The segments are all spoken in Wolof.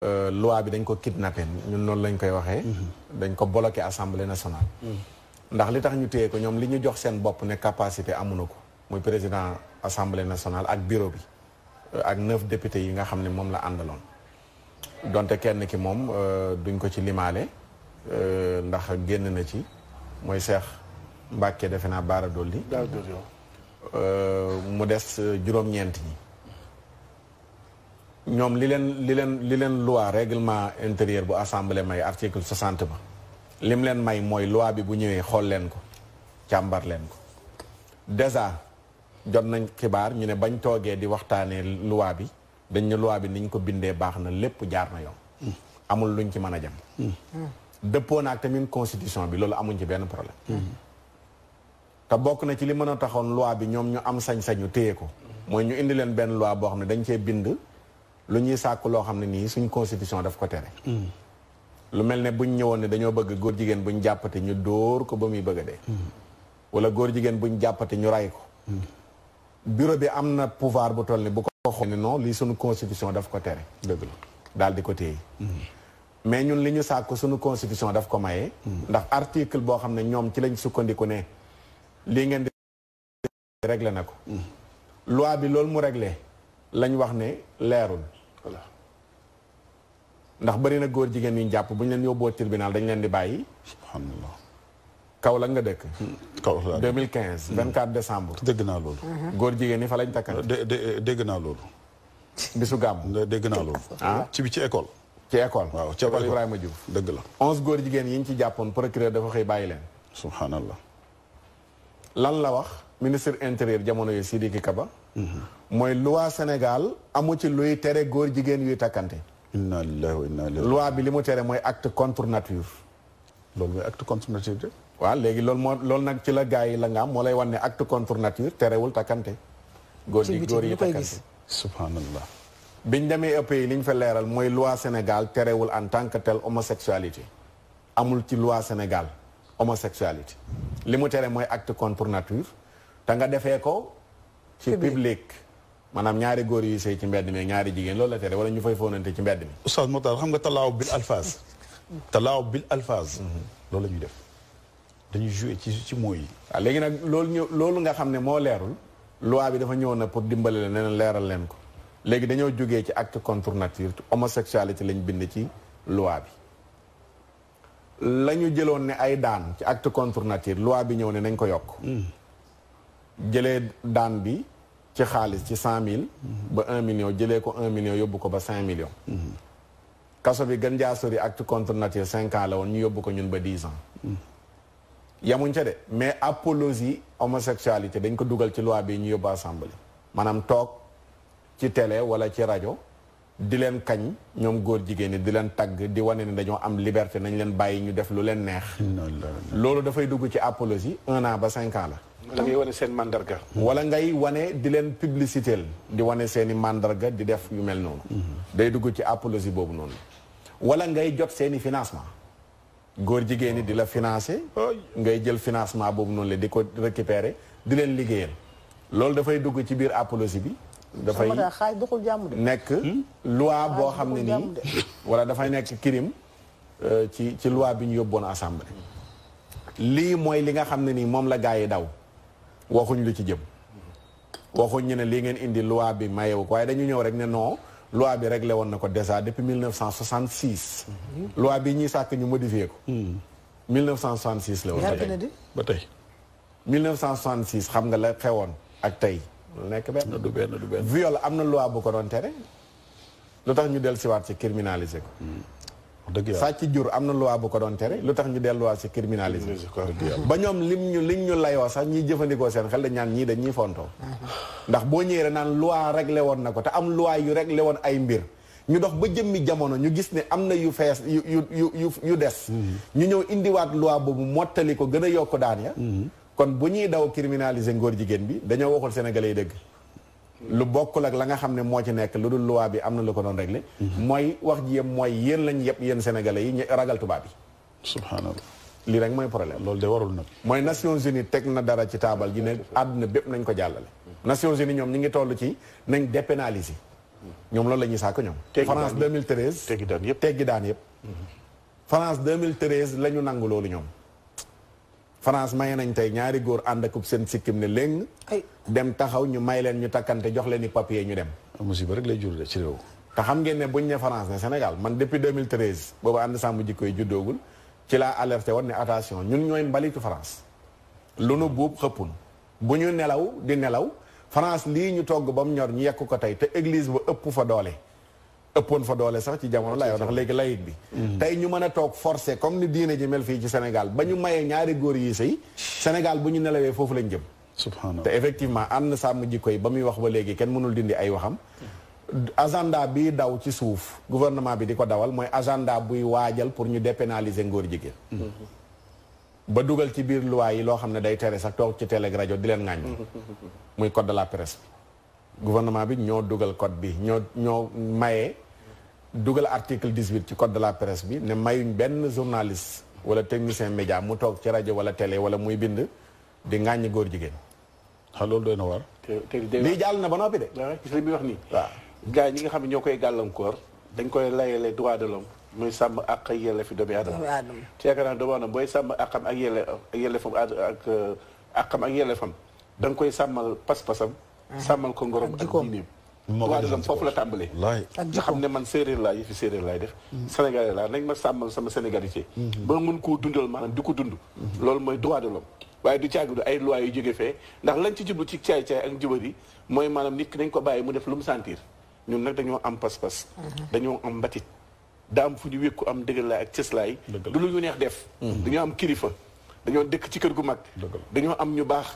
loi bi dañ ko kidnappé ñun noonu lañ koy waxee. dañ ko bloqué assemblée nationale. ndax li tax ñu téye ko ñoom li ñu jox seen bopp ne capacité amuñu ko muy président assemblée nationale ak bureau bi ak 9 députés yi nga xam ne moom la àndaloon. donte kenn ki moom duñ ko ci limaale ndax génn na ci mooy Cheikh Mbacke defe naa Baara Dolli. mu des juróom-ñeent ñi. ñoom li leen loi règlement intérieur bu assemblée may article 60 ba lim leen may mooy loi bi bu ñëwee xool leen ko càmbar leen ko déjà jot nañ xibaar ñu ne bañ toogee di waxtaanee loi bi dañ ne loi bi niñ ko bindee baax na lépp jaar na yoon amul luñ ci mën a jëm dëppoo naag tamit constitution bi loolu amuñ ci benn problème te bokk na ci li mën a taxoon loi bi ñoom ñu am sañ-sañu téye ko mooy ñu indi leen benn loi boo xam ne dañ cee bind lu ñuy sàkk loo xam ne nii suñ constitution daf ko tere lu mel ne buñ ñëwoon ne dañoo bëgg góor jigéen buñ jàppate ñu dóor ko ba muy bëgg a dee wala góor jigéen buñ jàppate ñu ray ko bureau bi am na pouvoir bu toll ni bu ko xool ne non lii suñu constitution daf ko tere dëgg la daal di ko téye mais ñun li ñu sàkk suñu constitution daf ko maye ndax article boo xam ne ñoom ci lañ sukkandiku ne lii ngeen di réglé na ko loi bi loolu mu réglé lañ wax ne leerul voilà ndax bëri na góor jigéen ñu jàpp bu ñu leen yóbboo tribunal dañ leen di bàyyi. subhanallah. Kaolack nga dëkk. Kaolack 2015. 24 décembre. dégg naa loolu. góor jigéen ñi fa lañ takkante. dégg naa loolu. bisu gàmm. dégg naa loolu. ah ci école. ci école. waaw ci école Ibrahima Diouf. dëgg la. 11 góor jigéen yi ñu ci jàppoon procureur dafa xëy bàyyi leen. subhanallah. lan la wax ministre intérieur jamono yi Sidiki Kaba. mooy loi Sénégal amu ci luy tere góor jigéen yuy takkante. inna lillahi wa inna ilayhi. loi bi li mu tere mooy acte contre nature. loolu mooy acte contre nature de. waaw léegi loolu nag ci la gars yi la nga am moo lay wan ne acte contre nature terewul takkante. góor yi takkante. subhanallah. biñ demee ëpp yi li ñu fa leeral mooy loi Sénégal terewul en tant que tel homosexualité. amul ci loi Sénégal homosexualité. li mu tere mooy acte contre nature. te nga defee ko. ci public maanaam ñaari góor yu sëy ci mbedd mi ñaari jigéen loolu la tere wala ñu fay foonante ci mbedd mi. Oustaz Mokhtar xam nga talaaw bil alphaz. talaaw bil alphaz. loolu la ñuy def dañuy jouer ci mots yi. waaw léegi nag loolu nga xam ne moo leerul. loi bi dafa ñëw na pour dimbale leen ne leeral leen ko. léegi dañoo jógee ci acte contre nature homosexualité lañ bind ci loi bi. la ñu jëloon ne ay daan ci acte contre nature loi bi ñëw ne nañ ko yokk. jëlee daan bi ci xaalis ci 100 000 ba 1 million jëlee ko 1 million yóbbu ko ba 5 millions. kaso bi gën jaa sori acte contre nature 5 ans la woon ñu yóbbu ko ñun ba 10 ans. yamuñ ca de mais apologie homosexualité dañ ko dugal ci loi bi ñu yóbbu assemblée. maanaam toog ci télé wala ci rajo di leen kañ ñoom góor jigéen ñi di leen tagg di wane ne dañoo am liberté nañ leen bàyyi ñu def lu leen neex. loolu dafay dugg ci apologie 1 an ba 5 ans la. wala ngay wane seen mandarga. wala ngay wane di leen publicité di wane seen i mandarga di def yu mel noonu. day dugg ci apologie boobu noonu. wala ngay jot seen i financement. góor jigéen ñi di la financé. ngay jël financement boobu noonu la di ko récupérer di leen liggéeyal. loolu dafay dugg ci biir apologie bi. dafay nekk loi boo xam ne nii. wala dafay nekk crime ci loi bi ñu yóbboon assemblée. lii mooy li nga xam ne nii moom la gaa yi daw. waxuñ lu ci jëm waxuñ ñu ne lii ngeen indi loi bi mayewu ko waaye dañu ñëw rek ne non loi bi réglé woon na ko déjà depuis 1966. loi bi ñuy sàkk ñu modifié ko. 1966 la woon ba tey 1966 xam nga la xewoon ak tey. lu nekk benn du benn. viol am na loi bu ko doon tere lu tax ñu dellusiwaat ci criminaliser ko. dëgg yàlla sàcc jur am na loi bu ko doon tere lu tax ñu delluwaat ci criminalisé ba ñoom liñ ñu layoo sax ñiy jëfandikoo seen xel dañ ñaan ñii dañuy fontoo ndax boo ñëwee naan loi réglé woon na ko te am loi yu réglé woon ay mbir ñu dox ba jëmmi jamono ñu gis ne am na yu fees yu des ñu ñëw indiwaat loi boobu mottali ko gën a yokk daan ya kon bu ñuy daw criminaliser ngóor jigéen bi dañoo waxul sénégalais yi dëgg lu bokkul ak la nga xam ne moo ci nekk lu dul loi bi am na lu ko doon réglé. mooy wax ji yëpp mooy yéen lañ yëpp yéen sénégalais yi ñu ragal tubaab yi. subhanallah. lii rek mooy problème. loolu de warul nag. mooy Nations Unies teg na dara ci taabal ji ne àdduna bépp nañ ko jàllale. Nations Unies ñoom ñu ngi toll ci nañ dépénaliser. ñoom loolu la ñuy sàkk ñoom. France 2013 teggi daan yëpp teggi daan yëpp. France 2013 la ñu nangu loolu ñoom. France maye nañ tey ñaari góor ànd ak seen sikkim ne léng dem taxaw ñu may leen ñu takkante jox leen i papier ñu dem. musiba rek lay jur de ci réew. te xam ngeen ne buñ ne France ne Sénégal man depuis 2013 boobu ànd sàmm jikko yi juddoogul ci laa alerté woon ne attention ñun ñooy mbalitu France. lu nu buub xëppun bu ñu nelaw di nelaw France lii ñu togg ba mu ñor ñu yekk ko tey te église ba ëpp fa doole. ëppoon fa doole sax ci jamono lay wax ndax léegi layit bi tey ñu mën a toog forcé comme ni diine ji mel fii ci Sénégal ba ñu mayee ñaari góor yi sëy Sénégal bu ñu nelawee foofu lañ jëm subhanallah te effectivement ànd sàmm jikko yi ba muy wax ba léegi kenn mënul dindi ay waxam agenda bi daw ci suuf gouvernement bi di ko dawal mooy agenda buy waajal pour ñu dépénaliser ngóor jigéen ba dugal ci biir loi yi loo xam ne day tere sax toog ci télé rajo di leen ŋàññ muy code de la presse bi gouvernement bi ñoo dugal code bi ñoo mayee dugal article 18 ci code de la presse bi ne mayuñ benn journaliste wala technicien média mu toog ci rajo wala télé wala muy bind di ŋàññi góor jigéen. loolu doy na war. lii jàll na ba noppi de. waaw gis li muy wax nii. waaw gars yi ñi nga xam ne ñoo koy gàllankoor dañ koy layale droit de l'homme muy sàmm ak yelleefi doomu aadama. ci yaakaar naa doomu aadama booy sàmm àqam ak yelleefam ak àqam ak yelleefam da nga koy sàmmal pas-pasam. sàmmal ko ngorom ak diineem. droit de l'homme foofu la tàmbalee. nga xam ne man séeréer laa yëfi séeréer laay def. sénégalais laa nañ ma sàmmal sama sénégalité. ba mën koo dundal maanaam di ko dund. loolu mooy droit de l'homme waaye du caagi du ay lois yu jóge fee ndax lañ ci jublu ci caay-caay ak jubari mooy maanaam nit ki dañ ko bàyyi mu def lu mu sentir ñun nag dañoo am pas-pas. dañoo am mbatit daa am fu ñu wékku am dëgërlaay ak cëslaay. du lu ñu neex def. dañoo am kilifa. dañoo dëkk ci kër gu mag. dañoo am ñu baax.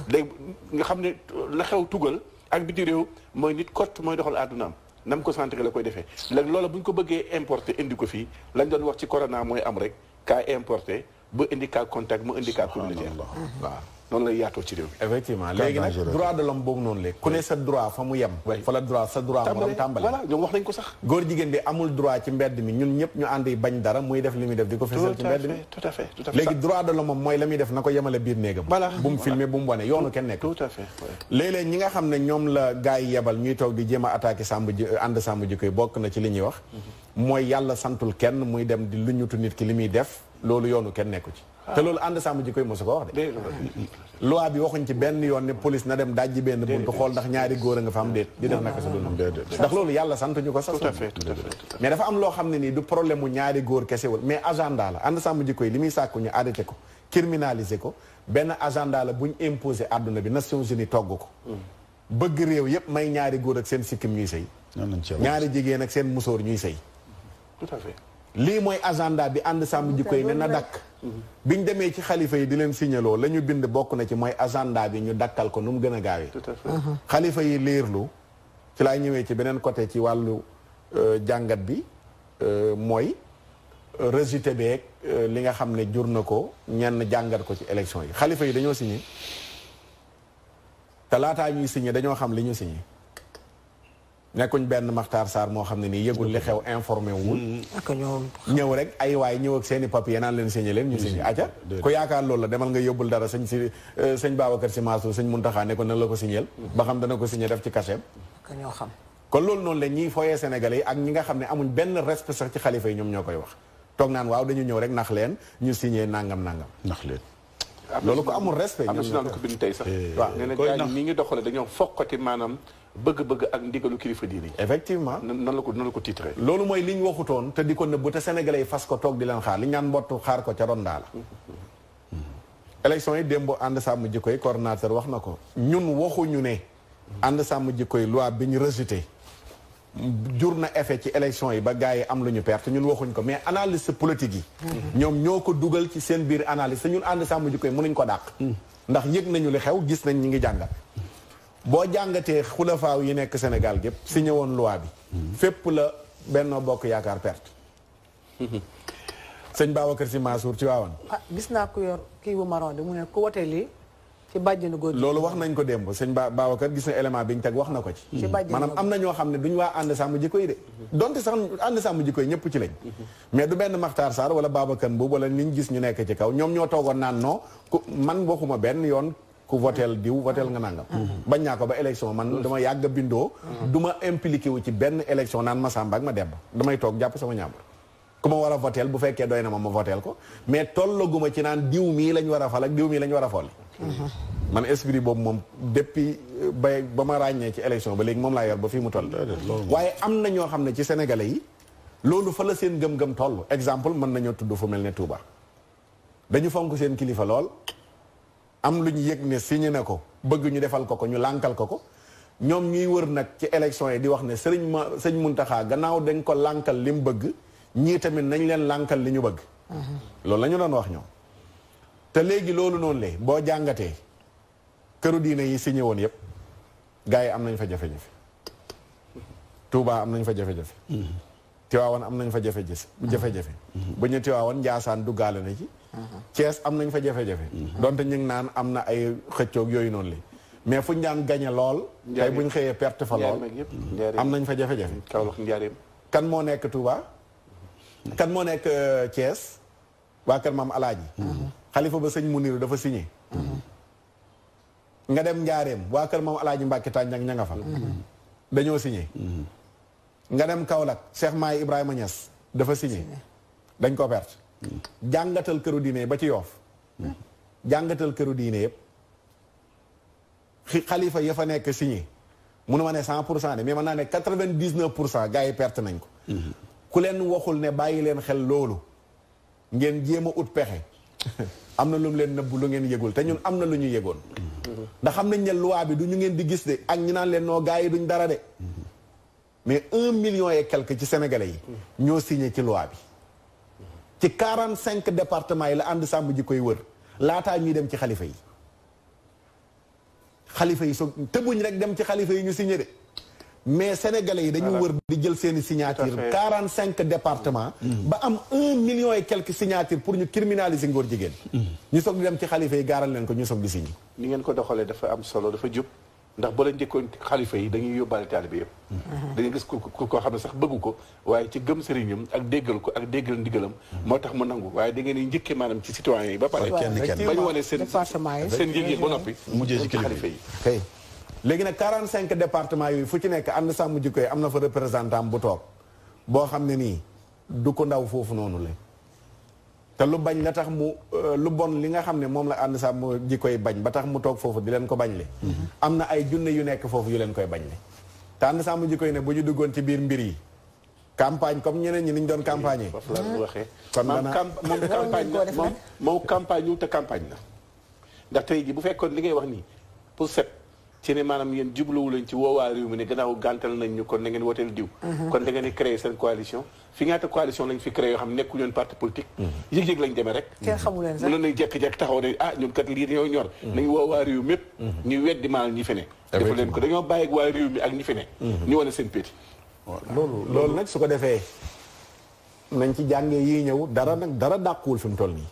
léegi nga xam ne la xew tugal ak biti réew mooy nit kott mooy doxal àddunaam nam ko centré la koy defee léegi loola bu ñu ko bëggee importer indi ko fii lañ doon wax ci corona mooy am rek cas importé ba indi cas contact mu indi cas communautaire. waaw noonu lay yaatoo ci réew mi. effectivement léegi nag droit de l'homme boobu noonu léegi ku ne sa droit fa mu yem. fa la droit sa droit moom tàmbali. voilà ñoom wax nañ ko sax. góor jigéen bi amul droit ci mbedd mi ñun ñëpp ñu ànd yi bañ dara muy def li muy def di ko fësal ci mbedd mi. tout à fait léegi droit de l'homme moom mooy la muy def na ko yemale biir néegam. bu mu filmer bu mu wane yoonu kenn nekk. tout à fait léeg-léeg ñi nga xam ne ñoom la gars yi yebal ñuy toog di jéem a attaqué sàmm ji ànd sàmm ji koy bokk na ci li ñuy wax. mooy yàlla santul kenn muy dem di lu ñutu nit ki li muy def loolu yoonu kenn nekku ci. te loolu ànd sàmm ji koy mosu ko wax de. loi bi waxuñ ci benn yoon ne police na dem dajji benn buntu xool ndax ñaari góor a nga fa am déet di def naka sa dund ndax loolu yàlla sant ñu ko sax. tout à fait mais dafa am loo xam ne nii du problème mu ñaari góor kesewul mais agenda la ànd sàmm ji koy li muy sàkku ñu arrêté ko criminaliser ko benn agenda la buñ imposé àdduna bi Nations Unies togg ko bëgg réew yépp may ñaari góor ak seen sikkim ñuy sëy ñaari jigéen ak seen musóor ñuy sëy tout à fait lii mooy agenda bi ànd sàmm jikko yi ne na dakk biñ demee ci xalifa yi di leen signaloo la ñu bind bokk na ci mooy agenda bi ñu dakkal ko nu mu gën a gaawee xalifa yi liirlu ci laay ñëwee ci beneen côté ci wàllu jàngat bi mooy rejeté beeg li nga xam ne jur na ko ñenn jàngat ko ci élection yi xalifa yi dañoo signé te laataa ñuy signé dañoo xam li ñu signé nekkuñ benn Makhtar Sarr moo xam ne nii yëgul li xew informé wul ñëw rek ay waay ñëw ak seen i papier naan leen signé leen ñu signé aca ku yaakaar loolu la demal nga yóbbul dara sëñ Babacar Sy Mansour sëñ Mountakha ne ko na la ko signéel ba xam dana ko signé def ci cachet ñoo xam kon loolu noonu la ñiy foyee Sénégalais yi ak ñi nga xam ne amuñ benn respect sax ci xalifa yi ñoom ñoo koy wax toog naan waaw dañu ñëw rek nax leen ñu signé nangam nax leen loolu ko amul respect am na si naan ko bind tey sax waaw nee na gars yi ni ngi doxale dañoo fokkati maanaam bëgg-bëgg ak ndigalu kilifa diine yi effectivement nan la ko titré loolu mooy li ñu waxutoon te di ko nëbbu te sénégalais yi fas ko toog di leen xaar li ñu naan mbottu xaar ko ca rondaa la élection yi démb ànd sàmm jikko yi coordonnateur wax na ko ñun waxuñu ne ànd sàmm jikko yi loi bi ñu rejeté jur na effet ci élection yi ba gars yi am lu ñu perte ñun waxuñ ko mais analyste politique yi ñoom ñoo ko dugal ci seen biir analyse te ñun ànd sàmm jikko yi mënuñ ko dàq ndax yëg nañu li xew gis nañ ñi ngi jàngat boo jàngatee xulafaaw yi nekk Sénégal gépp signé woon loi bi fépp la Benno Bokk Yaakaar perte sëñ Babacar Sy Mansour ci waawan gis naa ku yor kii bu marron de mu ne ku wote lii ci bàjjenu góor loolu wax nañ ko démb sëñ Babacar gis na élément bi ñu teg wax na ko ci maanaam am na ñoo xam ne duñ waa ànd sàmm jikko yi de donte sax ànd sàmm jikko yi ñëpp ci lañ mais du benn Makhtar Sarr wala Babacar Mbuub wala niñ gis ñu nekk ci kaw ñoom ñoo toogoon naan non man waxuma benn yoon ku voteel diw voteel nga nangam. bañ naa ko ba élection man dama yàgg a bindoo. du ma impliqué wu ci benn élection naan ma Samba ak ma Demba damay toog jàpp sama ñaambur. ku ma war a voteel bu fekkee doy na ma voteel ko mais tollaguma ci naan diw mii lañ war a fal ak diw mii lañ war a folli. man esprit boobu moom depuis ba ma ràññee ci élection ba léegi moom laa yor ba fii mu toll. waaye am na ñoo xam ne ci sénégalais yi loolu fa la seen gëm-gëm toll exemple mën nañoo tudd fu mel ne Touba. dañu fonk seen kilifa lool am lu ñu yëg ne signé na ko bëgg ñu defal ko ñu lànkal ko ñoom ñuy wër nag ci élection yi di wax ne sëñ Muntaxa gannaaw dañ ko lànkal li mu bëgg ñii tamit nañ leen lànkal li ñu bëgg. loolu la ñu doon wax ñoom. te léegi loolu noonu le boo jàngatee këru diine yi signé woon yëpp gars yi am nañ fa jafe-jafe. Touba am nañ fa jafe-jafe. Tiwaawan am nañ fa jafe-jafe. bu ñu Tiwaawan Njaasaan duggaale na ci. Thiès am nañ fa jafe-jafe. donte ñu ngi naan am na ay xëccoog yooyu noonu la mais fu ñu daan gañe lool. tey bu ñu xëyee perte fa lool. am nañ fa jafe-jafe. kan moo nekk Touba. kan moo nekk Thiès. waa kër maam Alaaji. xalifa ba sëñ Muniru dafa signé. nga dem Njaareem waa kër maam Alaaji Mbàkke Tànjang ña nga fa. dañoo signé. nga dem Kaolack Cheikh Maay Ibrahima Niass dafa signé. dañ ko perte. jàngatal këru diine ba ci Yoof. jàngatal këru diine yëpp. xalifa ya fa nekk signé. munu ma ne 100% de mais mën naa ne 99% gars yi perte nañ ko. ku leen waxul ne bàyyi leen xel loolu. ngeen jéem a ut pexe. am na lu mu leen nëbbu lu ngeen yëgul te ñun am na lu ñu yëgoon. ndax xam nañ ne loi bi du ñu ngeen di gis de ak ñu naan leen noo gars yi duñ dara de. mais 1 million et quelque ci sénégalais yi. ñoo signé ci loi bi. ci 45 départements yi la ànd sàmm ji koy wër laataa ñuy dem ci xalifa yi. xalifa yi so tëbuñ rek dem ci xalifa yi ñu signé de. mais sénégalais yi dañu wër di jël seeni signature 45 départements. ba am 1 million et quelques signatures pour ñu criminaliser ngóor jigéen. ñu soog di dem ci xalifa yi gaaral leen ko ñu soog di signé. ni ngeen ko doxalee dafa am solo dafa jub ndax boo leen njëkkoon xalifa yi dañuy yóbbaale taalibe yëpp. dañuy gis ku koo xam ne sax bëggu ko waaye ci gëm sëriñam ak déggal ko ak déggal ndigalam moo tax mu nangu waaye da ngeen di njëkkee maanaam ci citoyen yi ba pare. ba ñu wane seen yëg-yëg ba noppi. mujjee ci xalifa yi. léegi nag 45 départements yooyu fu ci nekk ànd sàmm jikko yi am na fa représentant bu toog boo xam ne nii du ko ndaw foofu noonu la te lu bañ la tax mu lu bon li nga xam ne moom la ànd sàmm jikko yi bañ ba tax mu toog foofu di leen ko bañ le am na ay junne yu nekk foofu yu leen koy bañ le te ànd sàmm jikko yi ne bu ñu duggoon ci biir mbir yi campagne comme ñeneen ñi ni ñu doon campagne foofu la ñu waxee kon moom campagne ñu te campagne la ndax tey ji bu fekkoon li ngay wax nii pour set ci ne maanaam yéen jubluwu leen ci woowaa réew mi ne gannaaw gàntal nañ ñu kon da ngeen wooteel diw kon da ngeen di créer seen coalition fi ñaata coalition lañ fi créé yoo xam ne nekku ñoon parti politique yëg-yëg lañ demee rek kenn xamu leen sax mënoon nañ jekk-jekk taxaw ne ñun kat lii dañoo ñor nañ woowaa réew mépp ñu weddi maanaam ñi fi ne defu leen ko dañoo bàyyi ak waa réew mi ak ñi fi ne ñu wane seen péti loolu nag su ko defee nañ ci jàngee yii ñëw dara dàquwul fi mu toll nii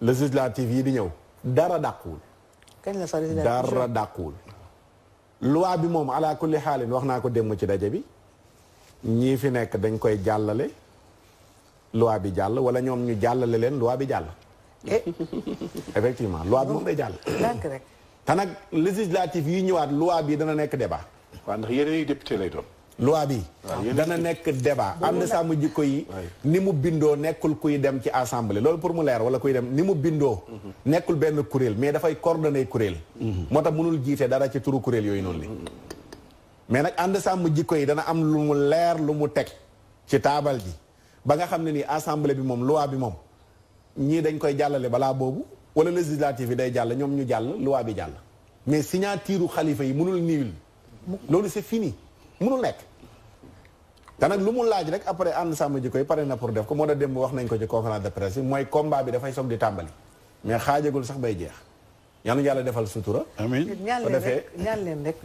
législative yi di ñëw dara dàquwul dara dàquwul loi bi moom ala kulli xaalin wax naa ko démb ci daje bi ñii fi nekk dañ koy jàllale loi bi jàll wala ñoom ñu jàllale leen loi bi jàll effectivement loi bi moom day jàll rek te nag législative yi ñëwaat loi bi dana nekk débat waaw ndax yeneen député lay doon loi bi dana nekk débat ànd sàmm jikko yi ni mu bindoo nekkul kuy dem ci assemblée loolu pour mu leer wala kuy dem ni mu bindoo nekkul benn kuréel mais dafay coordonné kuréel moo tax mënul jiite dara ci turu kuréel yooyu noonu li mais nag ànd sàmm jikko yi dana am lu mu leer lu mu teg ci taabal ji ba nga xam ne nii assemblée bi moom loi bi moom ñii dañ koy jàllale balaa boobu wala législative yi day jàll ñoom ñu jàll loi bi jàll mais signature xalifa yi mënul niil loolu c'est fini mënul nekk te nag lu mu laaj rek après ànd sàmm jikko yi pare na pour def ko moo da démb wax nañ ko ci conférence de presse mooy combat bi dafay soog di tàmbali mais xaajagul sax bay jeex yal na yàlla defal sutura amiin ñaan leen rek